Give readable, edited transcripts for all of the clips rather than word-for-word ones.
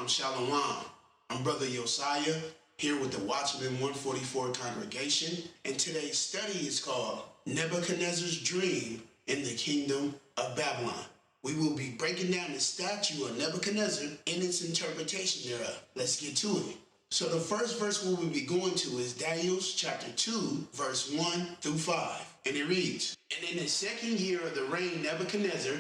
Shalom, shalom. I'm Brother Josiah here with the Watchman 144 congregation, and today's study is called Nebuchadnezzar's Dream in the Kingdom of Babylon. We will be breaking down the statue of Nebuchadnezzar and its interpretation thereof. Let's get to it. So the first verse we will be going to is Daniel chapter 2, verse 1 through 5. And it reads, "And in the second year of the reign Nebuchadnezzar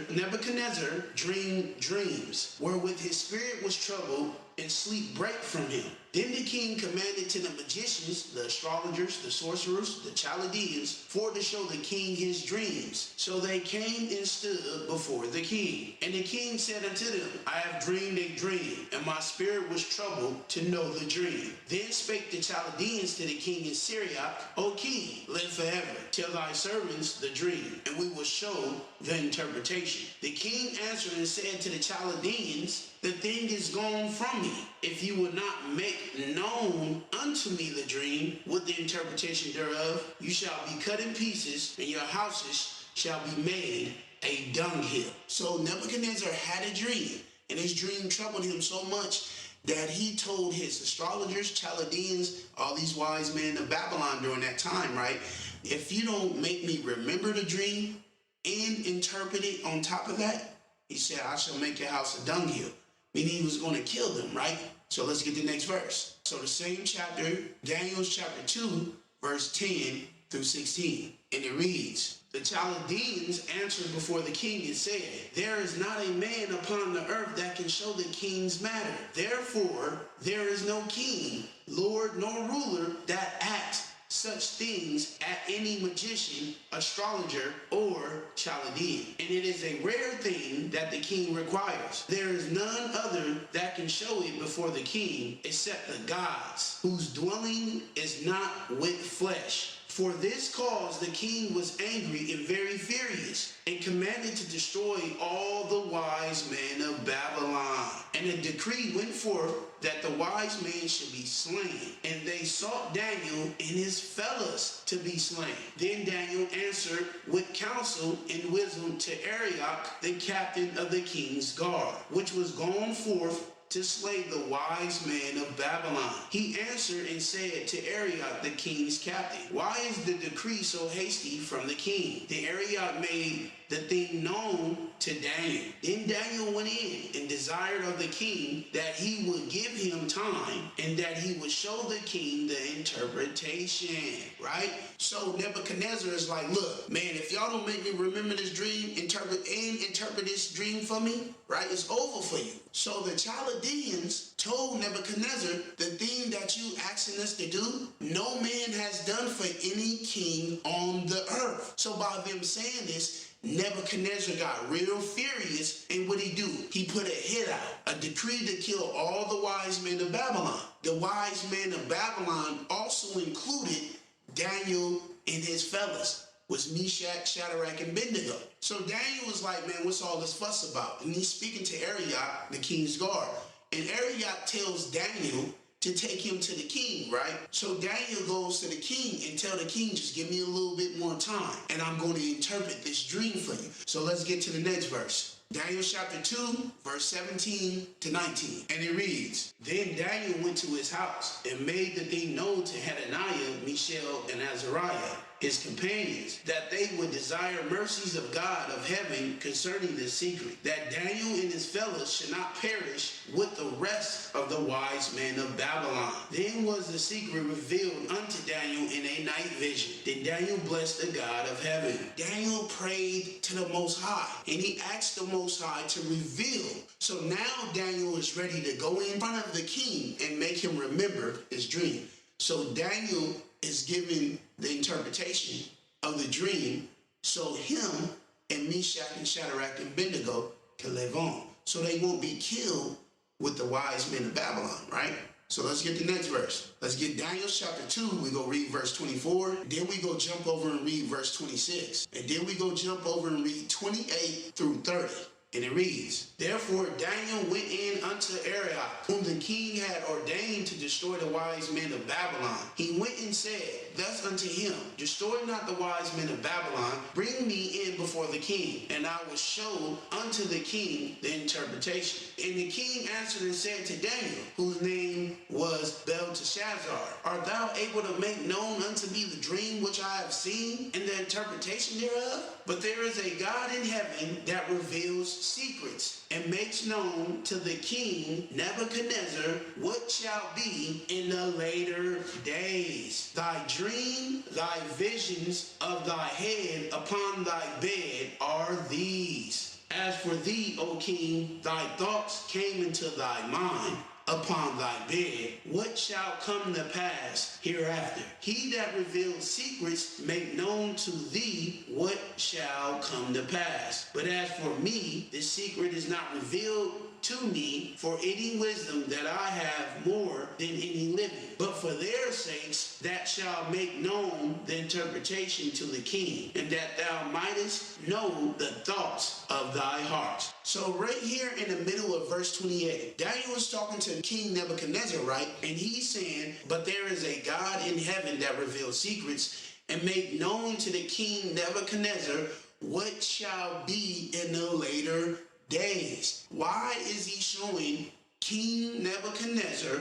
dreamed dreams, wherewith his spirit was troubled, and sleep brake from him. Then the king commanded to the magicians, the astrologers, the sorcerers, the Chaldeans, for to show the king his dreams. So they came and stood before the king. And the king said unto them, I have dreamed a dream, and my spirit was troubled to know the dream. Then spake the Chaldeans to the king in Syria, O king, live forever. Tell thy servants the dream, and we will show the interpretation. The king answered and said to the Chaldeans, the thing is gone from me. If you will not make known unto me the dream with the interpretation thereof, you shall be cut in pieces, and your houses shall be made a dunghill." So Nebuchadnezzar had a dream, and his dream troubled him so much that he told his astrologers, Chaldeans, all these wise men of Babylon during that time, right? If you don't make me remember the dream and interpret it on top of that, he said, I shall make your house a dunghill. Meaning he was going to kill them, right? So let's get the next verse. So the same chapter, Daniel chapter 2, verse 10 through 16. And it reads, "The Chaldeans answered before the king and said, There is not a man upon the earth that can show the king's matter. Therefore, there is no king, lord, nor ruler that acts such things at any magician, astrologer, or Chaldean. And it is a rare thing that the king requires. There is none other that can show it before the king except the gods, whose dwelling is not with flesh. For this cause the king was angry and very furious, and commanded to destroy all the wise men of Babylon. And a decree went forth that the wise men should be slain. And they sought Daniel and his fellows to be slain. Then Daniel answered with counsel and wisdom to Arioch, the captain of the king's guard, which was gone forth to slay the wise men of Babylon. He answered and said to Arioch, the king's captain, Why is the decree so hasty from the king? Then Arioch made the thing known to Daniel. Then Daniel went in and desired of the king that he would give him time and that he would show the king the interpretation, right? So Nebuchadnezzar is like, look, man, if y'all don't make me remember this dream, interpret this dream for me, right, it's over for you. So the Chaldeans told Nebuchadnezzar, the thing that you asking us to do, no man has done for any king on the earth. So by them saying this, Nebuchadnezzar got real furious, and what he do? He put a hit out, a decree to kill all the wise men of Babylon. The wise men of Babylon also included Daniel and his fellas, was Meshach, Shadrach, and Abednego. So Daniel was like, man, what's all this fuss about? And he's speaking to Arioch, the king's guard. And Arioch tells Daniel to take him to the king, right? So Daniel goes to the king and tell the king, just give me a little bit more time, and I'm going to interpret this dream for you. So let's get to the next verse. Daniel chapter 2, verse 17 to 19. And it reads, Then Daniel went to his house and made the thing known to Hananiah, Mishael, and Azariah, his companions, that they would desire mercies of God of heaven concerning this secret, that Daniel and his fellows should not perish with the rest of the wise men of Babylon. Then was the secret revealed unto Daniel in a night vision. Then Daniel blessed the God of heaven. Daniel prayed to the Most High, and he asked the Most High to reveal. So now Daniel is ready to go in front of the king and make him remember his dream. So Daniel is given the interpretation of the dream, so him and Meshach and Shadrach and Abednego can live on. So they won't be killed with the wise men of Babylon, right? So let's get the next verse. Let's get Daniel chapter 2. We go read verse 24. Then we go jump over and read verse 26. And then we go jump over and read 28 through 30. And it reads, Therefore Daniel went in unto Arioch, whom the king had ordained to destroy the wise men of Babylon. He went and said thus unto him, Destroy not the wise men of Babylon, bring me in before the king, and I will show unto the king the interpretation. And the king answered and said to Daniel, whose name was Belteshazzar, Art thou able to make known unto me the dream which I have seen, and the interpretation thereof? But there is a God in heaven that reveals secrets, and makes known to the king Nebuchadnezzar what shall be in the later days. Thy dream, thy visions of thy head upon thy bed are these. As for thee, O king, thy thoughts came into thy mind upon thy bed, what shall come to pass hereafter? He that reveals secrets make known to thee what shall come to pass. But as for me, the secret is not revealed to me for any wisdom that I have more than any living, but for their sakes that shall make known the interpretation to the king, and that thou mightest know the thoughts of thy heart. So right here in the middle of verse 28, Daniel was talking to King Nebuchadnezzar, right? And he's saying, but there is a God in heaven that reveals secrets and make known to the king Nebuchadnezzar what shall be in the later days. Why is he showing King Nebuchadnezzar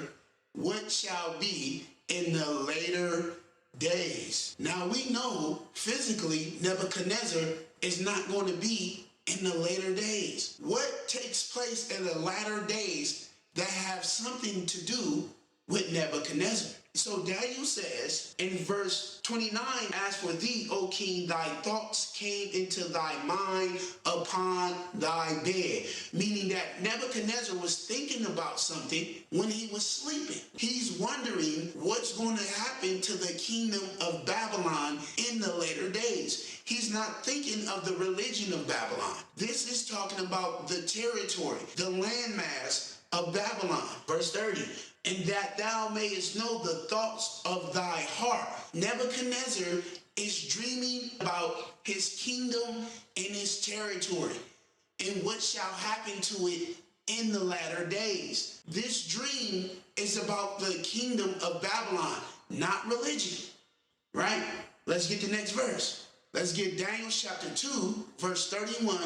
what shall be in the later days? Now we know physically Nebuchadnezzar is not going to be in the later days. What takes place in the latter days that have something to do with Nebuchadnezzar? So Daniel says in verse 29, As for thee, O king, thy thoughts came into thy mind upon thy bed. Meaning that Nebuchadnezzar was thinking about something when he was sleeping. He's wondering what's going to happen to the kingdom of Babylon in the later days. He's not thinking of the religion of Babylon. This is talking about the territory, the landmass of Babylon. Verse 30. And that thou mayest know the thoughts of thy heart. Nebuchadnezzar is dreaming about his kingdom and his territory and what shall happen to it in the latter days. This dream is about the kingdom of Babylon, not religion, right? Let's get the next verse. Let's get Daniel chapter 2, verse 31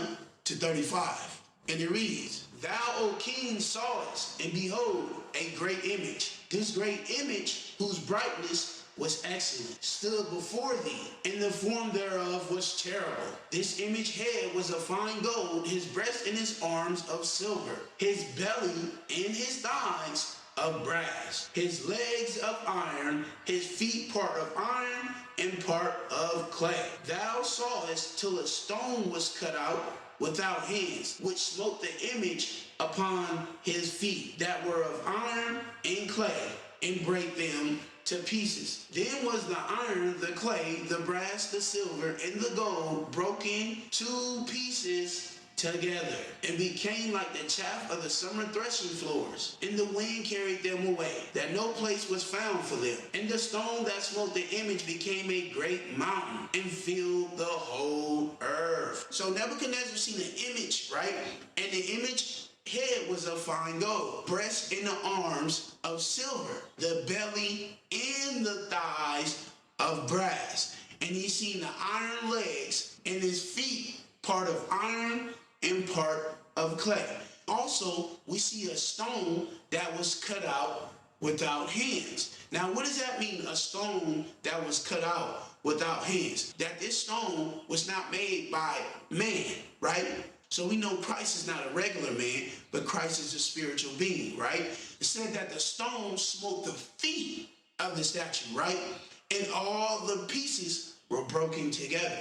to 35. And it reads, Thou, O king, sawest, and behold, a great image. This great image, whose brightness was excellent, stood before thee, and the form thereof was terrible. This image head was of fine gold, his breast and his arms of silver, his belly and his thighs of brass, his legs of iron, his feet part of iron and part of clay. Thou sawest till a stone was cut out without hands, which smote the image upon his feet that were of iron and clay, and brake them to pieces. Then was the iron, the clay, the brass, the silver, and the gold broken to pieces together, and became like the chaff of the summer threshing floors, and the wind carried them away, that no place was found for them. And the stone that smote the image became a great mountain, and filled the whole earth. So Nebuchadnezzar seen an image, right? And the image head was of fine gold, breast and the arms of silver, the belly and the thighs of brass. And he seen the iron legs, and his feet part of iron and part of clay. Also, we see a stone that was cut out without hands. Now, what does that mean, a stone that was cut out without hands? That this stone was not made by man, right? So we know Christ is not a regular man, but Christ is a spiritual being, right? It said that the stone smote the feet of the statue, right? And all the pieces were broken together.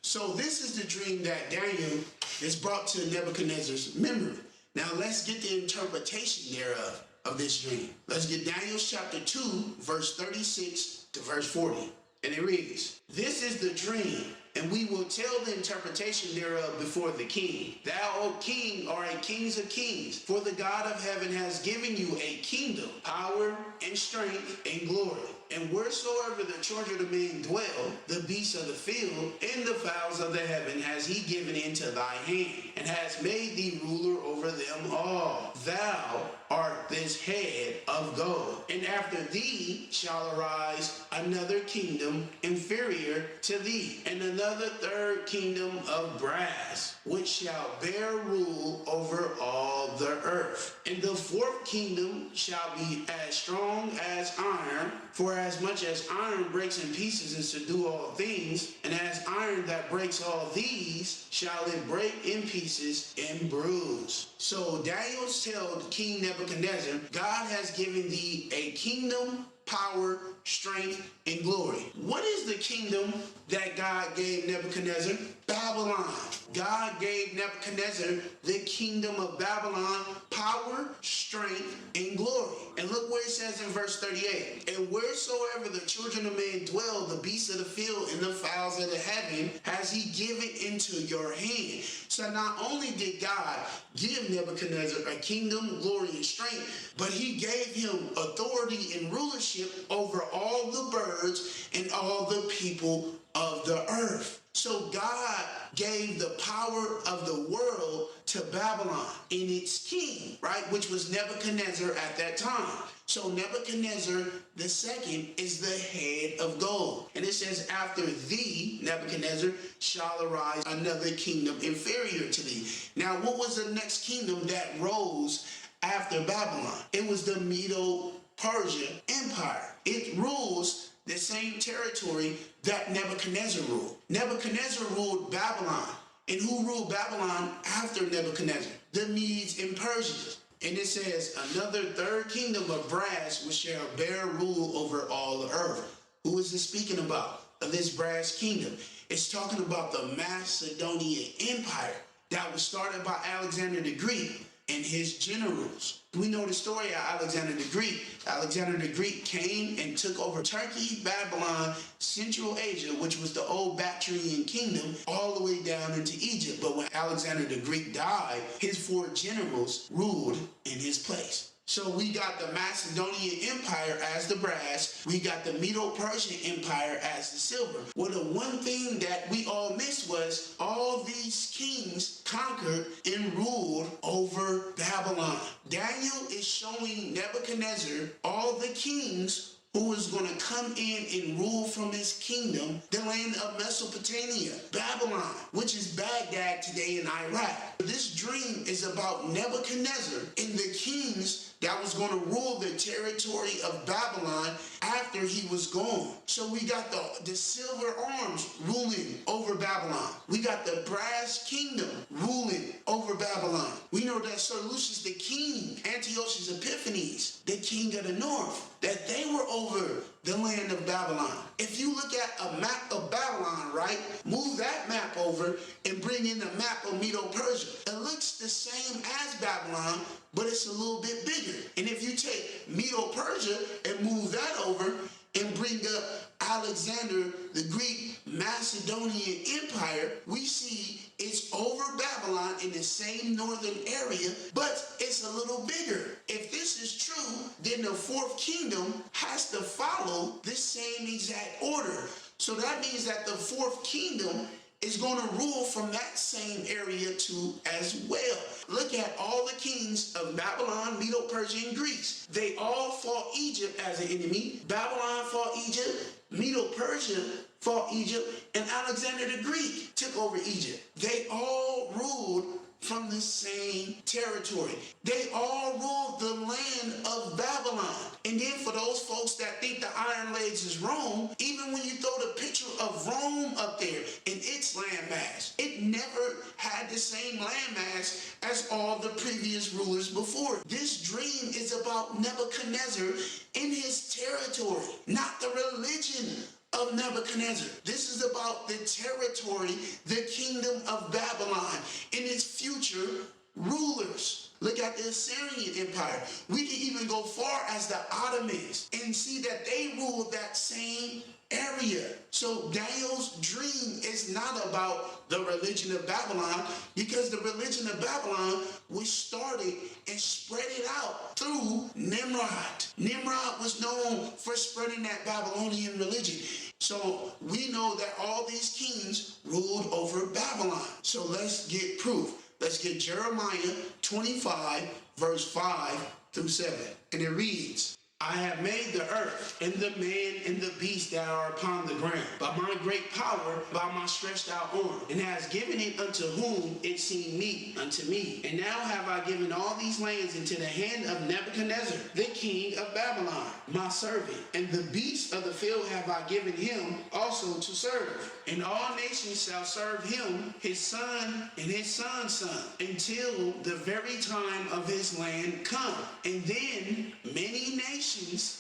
So this is the dream that Daniel is brought to Nebuchadnezzar's memory. Now let's get the interpretation thereof of this dream. Let's get Daniel chapter 2, verse 36 to verse 40. And it reads, This is the dream and we will tell the interpretation thereof before the king. Thou, O king, art a king of kings, for the God of heaven has given you a kingdom, power, and strength, and glory. And wheresoever the children of men dwell, the beasts of the field, and the fowls of the heaven has he given into thy hand, and has made thee ruler over them all. Thou art this head of gold, and after thee shall arise another kingdom inferior to thee, and another third kingdom of brass, which shall bear rule over all the earth. And the fourth kingdom shall be as strong as iron, for as much as iron breaks in pieces and subdue all things, and as iron that breaks all these, shall it break in pieces and bruise. So Daniel told King Nebuchadnezzar, God has given thee a kingdom, power, strength, and glory. What is the kingdom that God gave Nebuchadnezzar? Babylon. God gave Nebuchadnezzar the kingdom of Babylon, power, strength, and glory. And look where it says in verse 38, and wheresoever the children of men dwell, the beasts of the field and the fowls of the heaven has he given into your hand. So not only did God give Nebuchadnezzar a kingdom, glory, and strength, but he gave him authority and rulership over all the birds and all the people of the earth. So God gave the power of the world to Babylon and its king, right, which was Nebuchadnezzar at that time. So Nebuchadnezzar the second is the head of gold. And it says, after thee, Nebuchadnezzar, shall arise another kingdom inferior to thee. Now, what was the next kingdom that rose after Babylon? It was the Medo-Persian Empire. It rules the same territory that Nebuchadnezzar ruled. Nebuchadnezzar ruled Babylon. And who ruled Babylon after Nebuchadnezzar? The Medes and Persians. And it says, another third kingdom of brass which shall bear rule over all the earth. Who is it speaking about? Of this brass kingdom. It's talking about the Macedonian Empire that was started by Alexander the Greek and his generals. We know the story of Alexander the Greek. Alexander the Greek came and took over Turkey, Babylon, Central Asia, which was the old Bactrian kingdom, all the way down into Egypt. But when Alexander the Greek died, his 4 generals ruled in his place. So we got the Macedonian Empire as the brass. We got the Medo-Persian Empire as the silver. Well, the one thing that we all missed was all these kings conquered and ruled over Babylon. Daniel is showing Nebuchadnezzar all the kings who is going to come in and rule from his kingdom, the land of Mesopotamia, Babylon, which is Baghdad today in Iraq. This dream is about Nebuchadnezzar and the kings that was going to rule the territory of Babylon after he was gone. So we got the silver arms ruling over Babylon. We got the brass kingdom ruling over Babylon. We know that Sir Lucius the king, Antiochus Epiphanes, the king of the north, that they were over the land of Babylon. If you look at a map of Babylon, right, move that map over and bring in the map of Medo-Persia. It looks the same as Babylon, but it's a little bit bigger. And if you take Medo-Persia and move that over and bring up Alexander the Greek Macedonian Empire, we see it's over Babylon in the same northern area, but it's a little bigger. If this is true, then the 4th kingdom has to follow this same exact order. So that means that the 4th kingdom is going to rule from that same area too as well. Look at all the kings of Babylon, Medo-Persia, and Greece. They all fought Egypt as an enemy. Babylon fought Egypt, Medo-Persia fought Egypt, and Alexander the Greek took over Egypt. They all ruled from the same territory. They all ruled the land of Babylon. And then for those folks that think the Iron Legs is Rome, even when you throw the picture of Rome up there in its landmass, it never had the same landmass as all the previous rulers before. This dream is about Nebuchadnezzar in his territory, not the religion of Nebuchadnezzar. This is about the territory, the kingdom of Babylon, and its future rulers. Look at the Assyrian Empire. We can even go far as the Ottomans and see that they ruled that same area. So Daniel's dream is not about the religion of Babylon, because the religion of Babylon was started and spread it out through Nimrod. Nimrod was known for spreading that Babylonian religion. So we know that all these kings ruled over Babylon. So let's get proof. Let's get Jeremiah 25, verse 5 through 7. And it reads, I have made the earth, and the man and the beast that are upon the ground, by my great power, by my stretched out arm, and has given it unto whom it seemed meet unto me. And now have I given all these lands into the hand of Nebuchadnezzar, the king of Babylon, my servant, and the beasts of the field have I given him also to serve. And all nations shall serve him, his son and his son's son, until the very time of his land come. And then many nations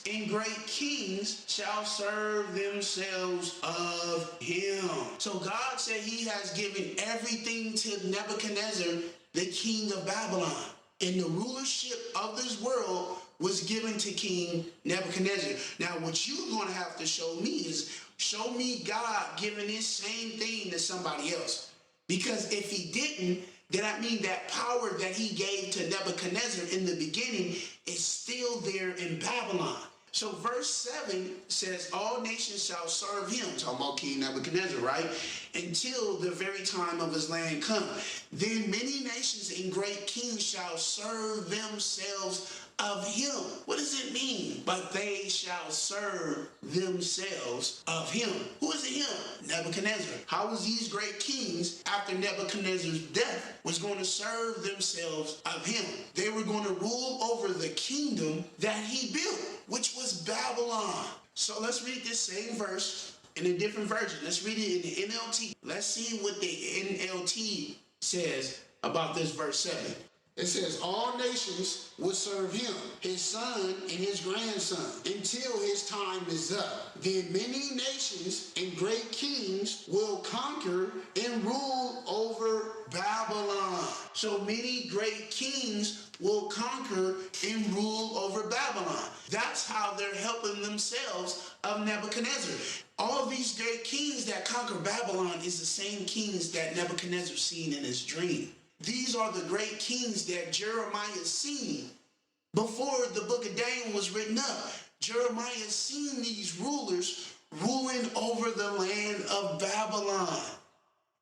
and great kings shall serve themselves of him. So God said he has given everything to Nebuchadnezzar, the king of Babylon. And the rulership of this world was given to King Nebuchadnezzar. Now what you're going to have to show me is, show me God giving this same thing to somebody else. Because if he didn't, then that means that power that he gave to Nebuchadnezzar in the beginning is still there in Babylon. So verse 7 says, all nations shall serve him, talking about King Nebuchadnezzar, right? Until the very time of his land come. Then many nations and great kings shall serve themselves of him. What does it mean? But they shall serve themselves of him. Who is it him? Nebuchadnezzar. How was these great kings, after Nebuchadnezzar's death, was going to serve themselves of him? They were going to rule over the kingdom that he built, which was Babylon. So let's read this same verse in a different version. Let's read it in the NLT. Let's see what the NLT says about this verse 7. It says, all nations will serve him, his son and his grandson, until his time is up. Then many nations and great kings will conquer and rule over Babylon. So many great kings will conquer and rule over Babylon. That's how they're helping themselves of Nebuchadnezzar. All of these great kings that conquer Babylon is the same kings that Nebuchadnezzar seen in his dream. These are the great kings that Jeremiah seen before the book of Daniel was written up. Jeremiah seen these rulers ruling over the land of Babylon.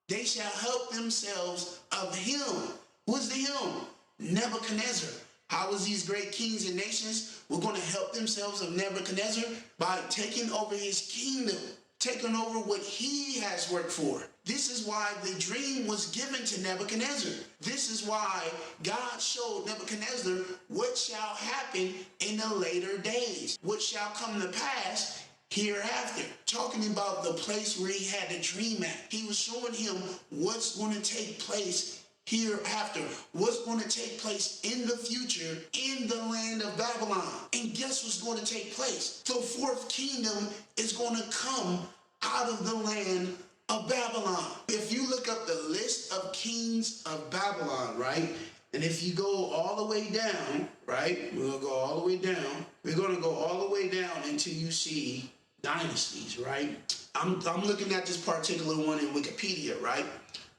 They shall help themselves of him. Who is the him? Nebuchadnezzar. How is these great kings and nations were going to help themselves of Nebuchadnezzar? By taking over his kingdom, taking over what he has worked for. This is why the dream was given to Nebuchadnezzar. This is why God showed Nebuchadnezzar what shall happen in the later days, what shall come to pass hereafter. Talking about the place where he had the dream at. He was showing him what's going to take place hereafter, what's going to take place in the future in the land of Babylon. And guess what's going to take place? The fourth kingdom is going to come out of the land of Babylon. If you look up the list of kings of Babylon, right? And if you go all the way down, right? We're going to go all the way down. We're going to go all the way down until you see dynasties, right? I'm looking at this particular one in Wikipedia, right?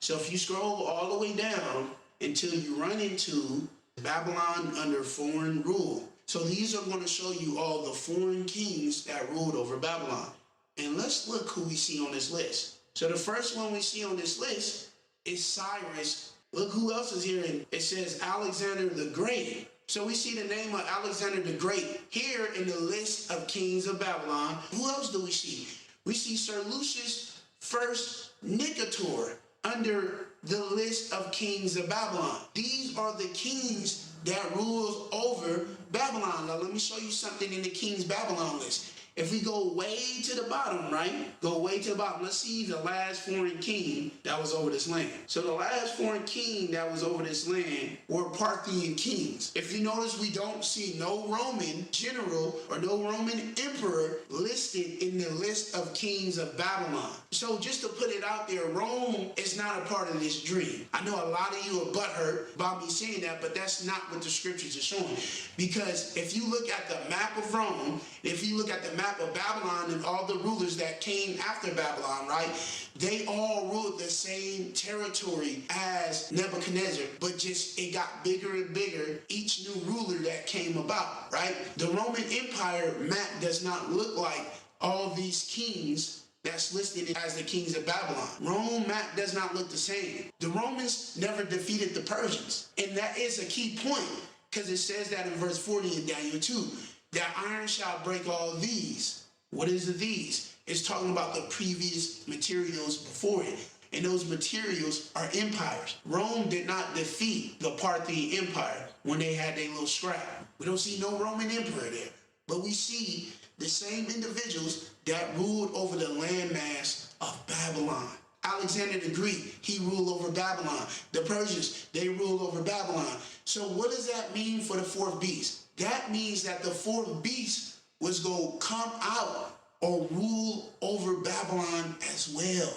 So if you scroll all the way down until you run into Babylon under foreign rule. So these are going to show you all the foreign kings that ruled over Babylon. And let's look who we see on this list. So the first one we see on this list is Cyrus. Look who else is here. It says Alexander the Great. So we see the name of Alexander the Great here in the list of kings of Babylon. Who else do we see? We see Sir Lucius First Nicator under the list of kings of Babylon. These are the kings that rules over Babylon. Now let me show you something in the kings Babylon list. If we go way to the bottom, right? Go way to the bottom. Let's see the last foreign king that was over this land. So the last foreign king that was over this land were Parthian kings. If you notice, we don't see no Roman general or no Roman emperor listed in the list of kings of Babylon. So just to put it out there, Rome is not a part of this dream. I know a lot of you are butthurt about me saying that, but that's not what the scriptures are showing. Because if you look at the map of Rome, if you look at the map of Babylon and all the rulers that that came after Babylon, right? They all ruled the same territory as Nebuchadnezzar, but just it got bigger and bigger each new ruler that came about, right? The Roman Empire map does not look like all these kings that's listed as the kings of Babylon. Rome map does not look the same. The Romans never defeated the Persians. And that is a key point, because it says that in verse 40 in Daniel 2, that iron shall break all these. What is the these? It's talking about the previous materials before it. And those materials are empires. Rome did not defeat the Parthian Empire when they had their little scrap. We don't see no Roman emperor there. But we see the same individuals that ruled over the landmass of Babylon. Alexander the Greek, he ruled over Babylon. The Persians, they ruled over Babylon. So what does that mean for the fourth beast? That means that the fourth beast was going to come out or rule over Babylon as well.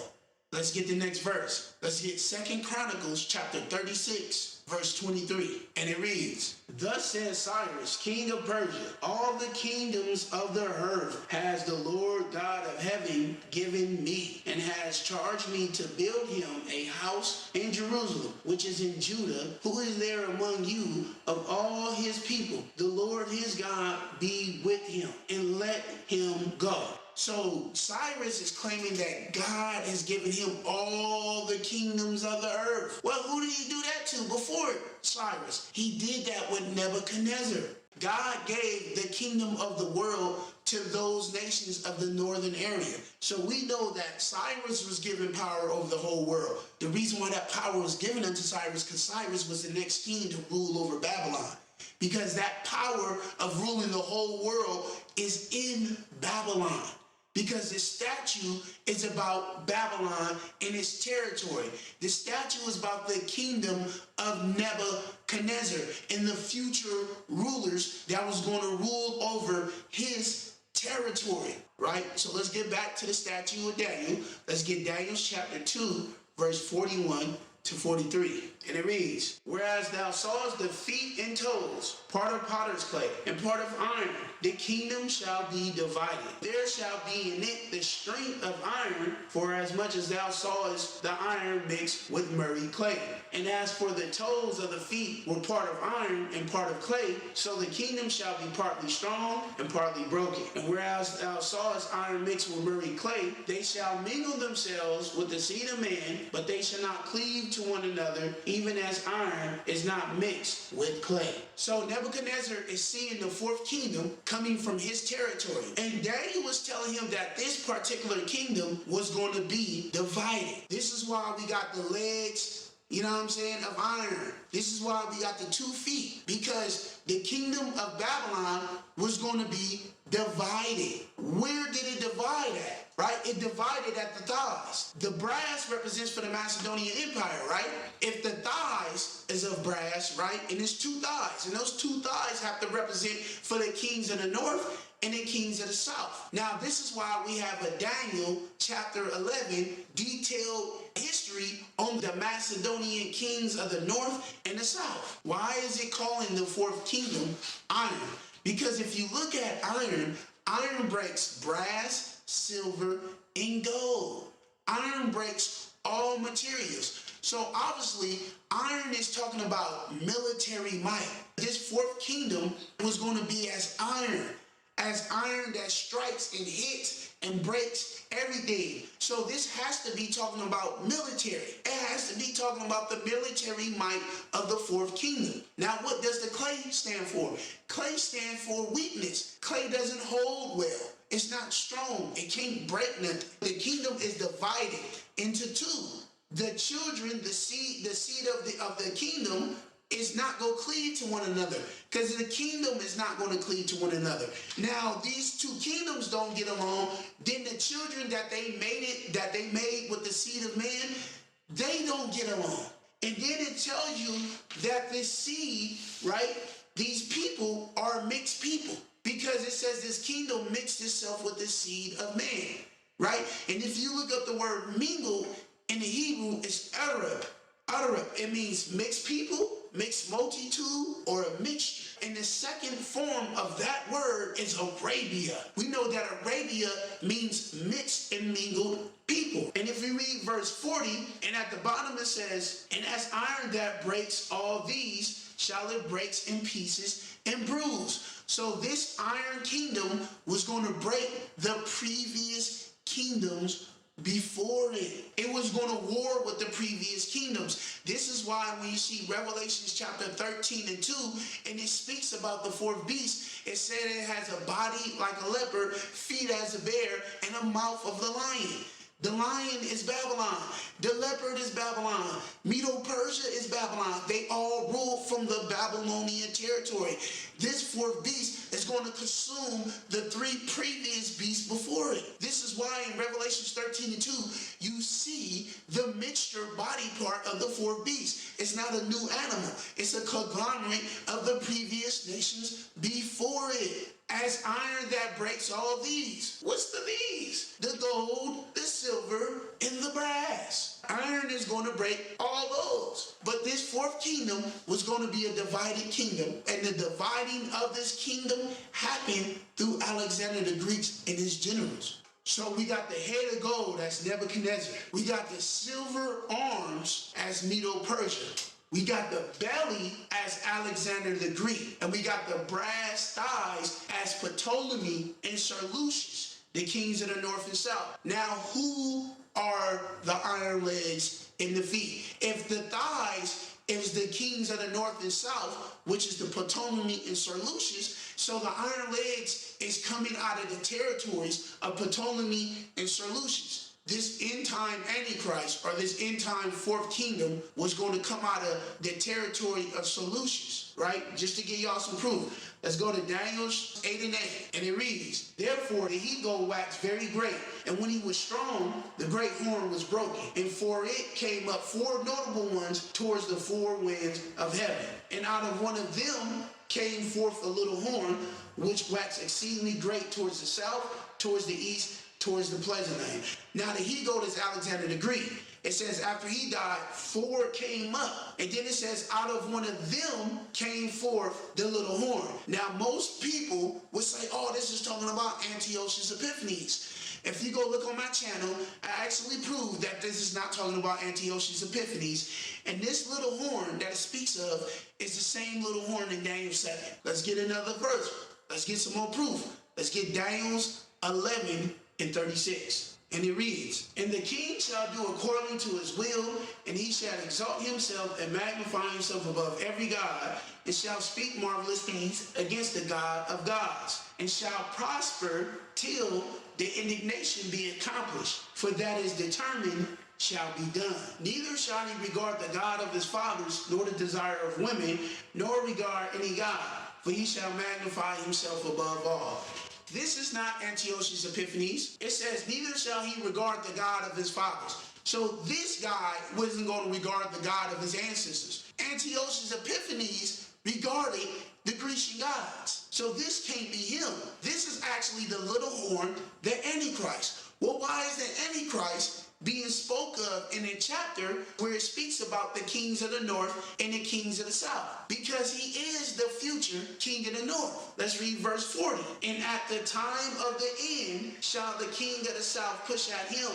Let's get the next verse. Let's get 2 Chronicles chapter 36, verse 23. And it reads, Thus says Cyrus, king of Persia, all the kingdoms of the earth has the Lord God of heaven given me, and has charged me to build him a house in Jerusalem, which is in Judah. Who is there among you of all his people? The Lord his God be with him, and let him go. So Cyrus is claiming that God has given him all the kingdoms of the earth. Well, who did he do that to before Cyrus? He did that with Nebuchadnezzar. God gave the kingdom of the world to those nations of the northern area. So we know that Cyrus was given power over the whole world. The reason why that power was given unto Cyrus, because Cyrus was the next king to rule over Babylon. Because that power of ruling the whole world is in Babylon. Because the statue is about Babylon and its territory. The statue is about the kingdom of Nebuchadnezzar and the future rulers that was going to rule over his territory, right? So let's get back to the statue of Daniel. Let's get Daniel chapter 2, verse 41 to 43. And it reads, Whereas thou sawest the feet and toes, part of potter's clay and part of iron, the kingdom shall be divided. There shall be in it the strength of iron, for as much as thou sawest the iron mixed with murky clay. And as for the toes of the feet were part of iron and part of clay, so the kingdom shall be partly strong and partly broken. And whereas thou sawest iron mixed with murky clay, they shall mingle themselves with the seed of man, but they shall not cleave to one another, even as iron is not mixed with clay. So Nebuchadnezzar is seeing the fourth kingdom coming from his territory. And Daniel was telling him that this particular kingdom was going to be divided. This is why we got the legs, you know what I'm saying, of iron. This is why we got the 2 feet, because the kingdom of Babylon was going to be divided. Where did it divide at? Right? It divided at the thighs. The brass represents for the Macedonian Empire, right? If the thighs is of brass, right, and it's 2 thighs, and those 2 thighs have to represent for the kings of the north and the kings of the south. Now, this is why we have a Daniel chapter 11 detailed history on the Macedonian kings of the north and the south. Why is it calling the fourth kingdom iron? Because if you look at iron, iron breaks brass, silver, and gold. Iron breaks all materials. So obviously, iron is talking about military might. This fourth kingdom was going to be as iron that strikes and hits and breaks everything. So this has to be talking about military. It has to be talking about the military might of the fourth kingdom. Now, what does the clay stand for? Clay stands for weakness. Clay doesn't hold well. It's not strong. It can't break nothing. The kingdom is divided into 2. The children, the seed of the kingdom is not going to cleave to one another, because the kingdom is not going to cleave to one another. Now, these 2 kingdoms don't get along. Then the children that they made with the seed of man, they don't get along. And then it tells you that this seed, right, these people are mixed people. Because it says this kingdom mixed itself with the seed of man, right? And if you look up the word mingle in the Hebrew, it's Arab. Arab, it means mixed people, mixed multitude, or a mixture. And the second form of that word is Arabia. We know that Arabia means mixed and mingled people. And if we read verse 40, and at the bottom it says, and as iron that breaks all these, shall it breaks in pieces and bruise. So this iron kingdom was going to break the previous kingdoms before it. It was going to war with the previous kingdoms. This is why when you see Revelations chapter 13 and 2, and it speaks about the fourth beast, it said it has a body like a leopard, feet as a bear, and a mouth of the lion. The lion is Babylon. The leopard is Babylon. Medo-Persia is Babylon. They all rule from the Babylonian territory. This fourth beast is going to consume the three previous beasts before it. This is why in Revelations 13 and 2, you see the mixture body part of the fourth beast. It's not a new animal. It's a conglomerate of the previous nations before it. As iron that breaks all these. What's the these? The gold, the silver, and the brass. Iron is going to break all those. But this fourth kingdom was going to be a divided kingdom. And the dividing of this kingdom happened through Alexander the Greek and his generals. So we got the head of gold, that's Nebuchadnezzar. We got the silver arms as Medo-Persia. We got the belly as Alexander the Greek. And we got the brass thighs as Ptolemy and Seleucus, the kings of the north and south. Now, who are the iron legs and the feet? If the thighs is the kings of the north and south, which is the Ptolemy and Seleucus, so the iron legs is coming out of the territories of Ptolemy and Seleucus. This end-time Antichrist, or this end-time fourth kingdom, was going to come out of the territory of Seleucus, right? Just to give y'all some proof. Let's go to Daniel 8 and 8, and it reads, therefore the he-goat waxed very great, and when he was strong, the great horn was broken, and for it came up four notable ones towards the four winds of heaven. And out of one of them came forth a little horn, which waxed exceedingly great towards the south, towards the east, towards the pleasant land. Now the he-goat is Alexander the Greek. It says after he died, four came up. And then it says out of one of them came forth the little horn. Now most people would say, oh, this is talking about Antiochus Epiphanes. If you go look on my channel, I actually prove that this is not talking about Antiochus Epiphanes. And this little horn that it speaks of is the same little horn in Daniel 7. Let's get another verse. Let's get some more proof. Let's get Daniel's 11 and 36. And it reads, and the king shall do according to his will, and he shall exalt himself and magnify himself above every god, and shall speak marvelous things against the God of gods, and shall prosper till the indignation be accomplished, for that is determined shall be done. Neither shall he regard the God of his fathers, nor the desire of women, nor regard any god, for he shall magnify himself above all. This is not Antiochus Epiphanes. It says, neither shall he regard the God of his fathers. So this guy wasn't going to regard the God of his ancestors. Antiochus Epiphanes regarded the Grecian gods. So this can't be him. This is actually the little horn, the Antichrist. Well, why is the Antichrist being spoke of in a chapter where it speaks about the kings of the north and the kings of the south? Because he is the future king of the north. Let's read verse 40. And at the time of the end shall the king of the south push at him,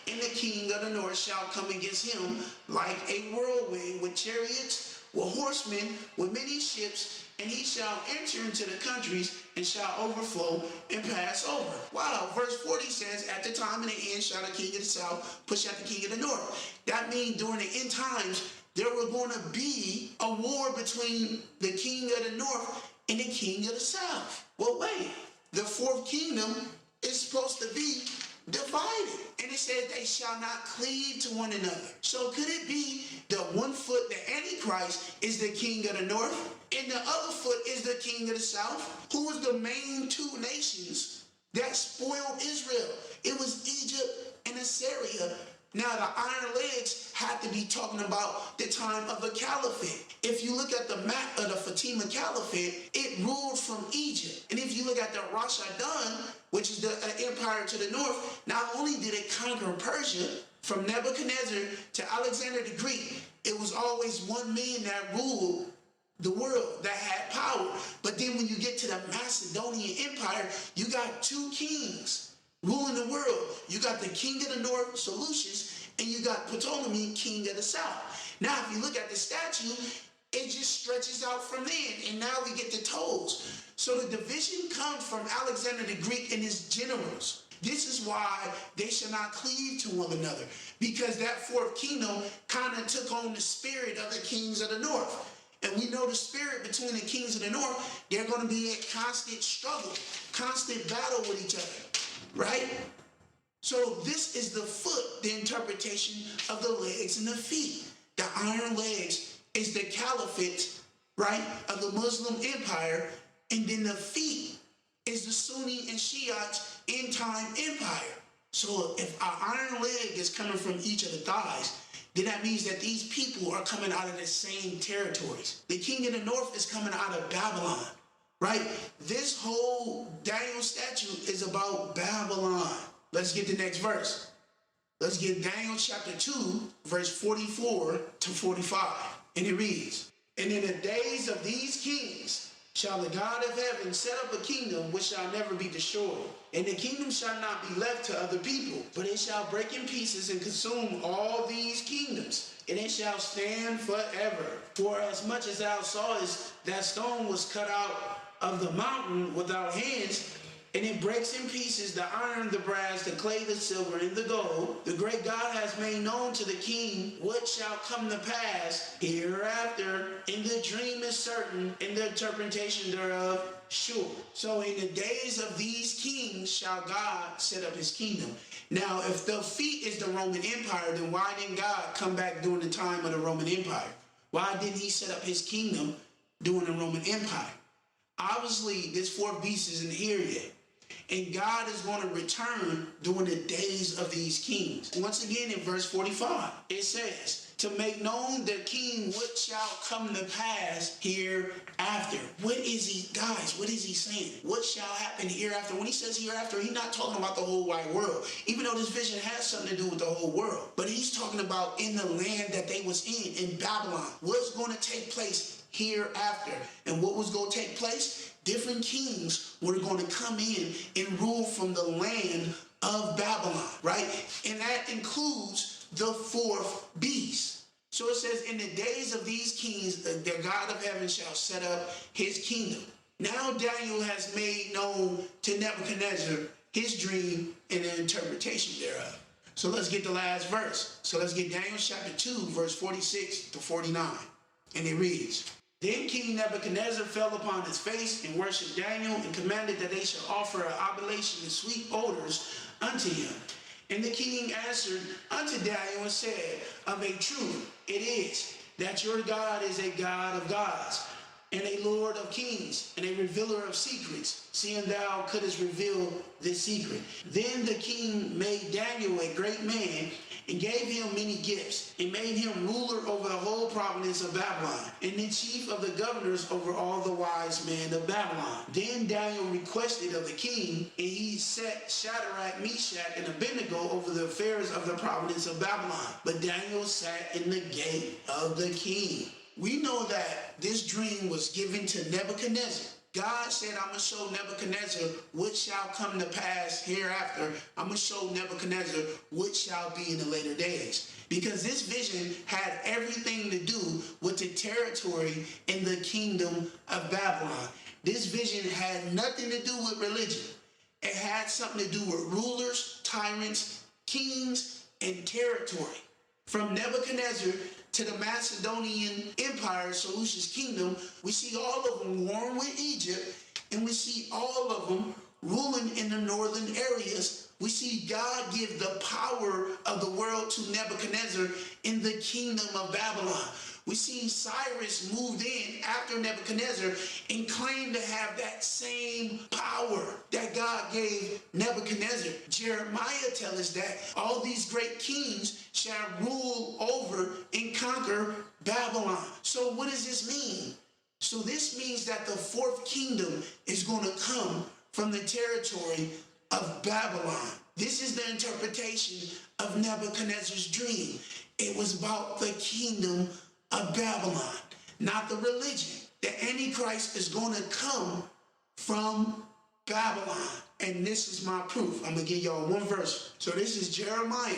and the king of the north shall come against him like a whirlwind with chariots, with horsemen, with many ships, and he shall enter into the countries and shall overflow and pass over. Wow, verse 40 says, at the time of the end shall the king of the south push at the king of the north. That means during the end times, there were going to be a war between the king of the north and the king of the south. Well, wait, the fourth kingdom is supposed to be divided. And it says they shall not cleave to one another. So could it be the one foot, the Antichrist, is the king of the north, and the other foot is the king of the south? Who was the main two nations that spoiled Israel? It was Egypt and Assyria. Now the iron legs had to be talking about the time of the caliphate. If you look at the map of the Fatima Caliphate, it ruled from Egypt. And if you look at the Rashadun, which is the empire to the north, not only did it conquer Persia from Nebuchadnezzar to Alexander the Greek, It was always one man that ruled the world, that had power. But then when you get to the Macedonian Empire, you got two kings ruling the world. You got the king of the north, Seleucus, and you got Ptolemy, king of the south. Now, if you look at the statue, it just stretches out from then, and now we get the toes. So the division comes from Alexander the Greek and his generals. This is why they shall not cleave to one another, because that fourth kingdom kind of took on the spirit of the kings of the north. And we know the spirit between the kings of the north, they're going to be in constant struggle, constant battle with each other, right? So this is the foot, the interpretation of the legs and the feet. The iron legs is the caliphate, right, of the Muslim empire, and then the feet is the Sunni and Shiite end time empire. So if our iron leg is coming from each of the thighs, then that means that these people are coming out of the same territories. The king of the north is coming out of Babylon, right? This whole Daniel statue is about Babylon. Let's get the next verse. Let's get Daniel chapter 2, verse 44 to 45. And it reads, "And in the days of these kings shall the God of heaven set up a kingdom which shall never be destroyed. And the kingdom shall not be left to other people, but it shall break in pieces and consume all these kingdoms, and it shall stand forever. For as much as thou sawest that stone was cut out of the mountain without hands, and it breaks in pieces the iron, the brass, the clay, the silver, and the gold. The great God has made known to the king what shall come to pass hereafter, and the dream is certain, and the interpretation thereof sure. So in the days of these kings shall God set up his kingdom." Now, if the feet is the Roman Empire, then why didn't God come back during the time of the Roman Empire? Why didn't he set up his kingdom during the Roman Empire? Obviously, this fourth beast isn't here yet. And God is going to return during the days of these kings. Once again, in verse 45, it says, "To make known the king what shall come to pass hereafter." What is he, guys, what is he saying? What shall happen hereafter? When he says hereafter, he's not talking about the whole wide world, even though this vision has something to do with the whole world. But he's talking about in the land that they was in Babylon. What's going to take place hereafter? And what was going to take place? Different kings were going to come in and rule from the land of Babylon, right? And that includes the fourth beast. So it says, "In the days of these kings, the God of heaven shall set up his kingdom." Now Daniel has made known to Nebuchadnezzar his dream and the interpretation thereof. So let's get the last verse. So let's get Daniel chapter 2, verse 46 to 49. And it reads, "Then King Nebuchadnezzar fell upon his face and worshipped Daniel, and commanded that they should offer an oblation and sweet odors unto him. And the king answered unto Daniel and said, Of a truth it is, that your God is a God of gods, and a Lord of kings, and a revealer of secrets, seeing thou couldst reveal this secret. Then the king made Daniel a great man, and gave him many gifts, and made him ruler over the whole province of Babylon, and the chief of the governors over all the wise men of Babylon. Then Daniel requested of the king, and he set Shadrach, Meshach, and Abednego over the affairs of the province of Babylon. But Daniel sat in the gate of the king." We know that this dream was given to Nebuchadnezzar. God said, "I'm going to show Nebuchadnezzar what shall come to pass hereafter. I'm going to show Nebuchadnezzar what shall be in the later days." Because this vision had everything to do with the territory in the kingdom of Babylon. This vision had nothing to do with religion. It had something to do with rulers, tyrants, kings, and territory. From Nebuchadnezzar to the Macedonian Empire, Seleucus kingdom, we see all of them warring with Egypt, and we see all of them ruling in the northern areas. We see God give the power of the world to Nebuchadnezzar in the kingdom of Babylon. We see Cyrus moved in after Nebuchadnezzar and claimed to have that same power that God gave Nebuchadnezzar. Jeremiah tells us that all these great kings shall rule over and conquer Babylon. So what does this mean? So this means that the fourth kingdom is going to come from the territory of Babylon. This is the interpretation of Nebuchadnezzar's dream. It was about the kingdom of Babylon, not the religion. The Antichrist is going to come from Babylon. And this is my proof. I'm going to give y'all one verse. So this is Jeremiah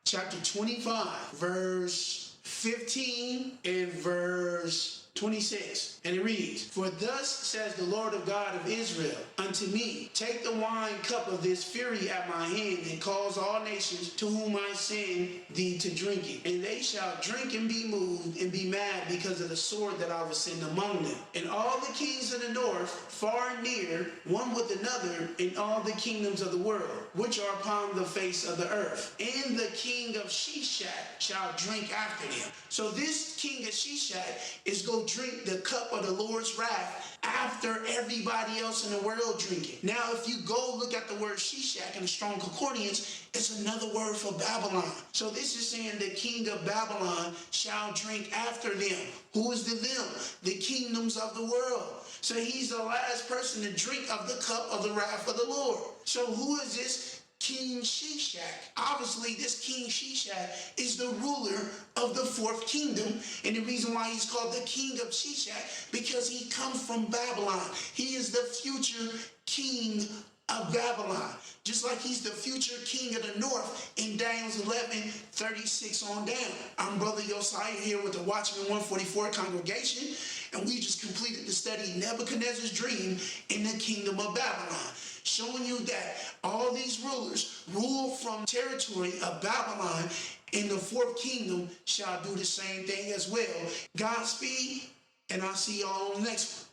chapter 25, verse 15 and verse 26, and it reads, "For thus says the Lord of God of Israel unto me, take the wine cup of this fury at my hand, and cause all nations to whom I send thee to drink it. And they shall drink and be moved and be mad because of the sword that I will send among them. And all the kings of the north, far and near, one with another, in all the kingdoms of the world, which are upon the face of the earth. And the king of Shishak shall drink after them." So this king of Shishak is going to drink the cup of the Lord's wrath after everybody else in the world drink it. Now, if you go look at the word Shishak in the Strong Concordance, it's another word for Babylon. So this is saying the king of Babylon shall drink after them. Who is the them? The kingdoms of the world. So he's the last person to drink of the cup of the wrath of the Lord. So who is this King Shishak? Obviously, this King Shishak is the ruler of the fourth kingdom. And the reason why he's called the King of Shishak, because he comes from Babylon. He is the future king of Babylon. Just like he's the future king of the north in Daniel 11:36 on down. I'm Brother Josiah here with the Watchman 144 congregation, and we just completed the study Nebuchadnezzar's dream in the kingdom of Babylon, showing you that all these rulers rule from territory of Babylon, and the fourth kingdom shall do the same thing as well. Godspeed, and I'll see y'all on the next one.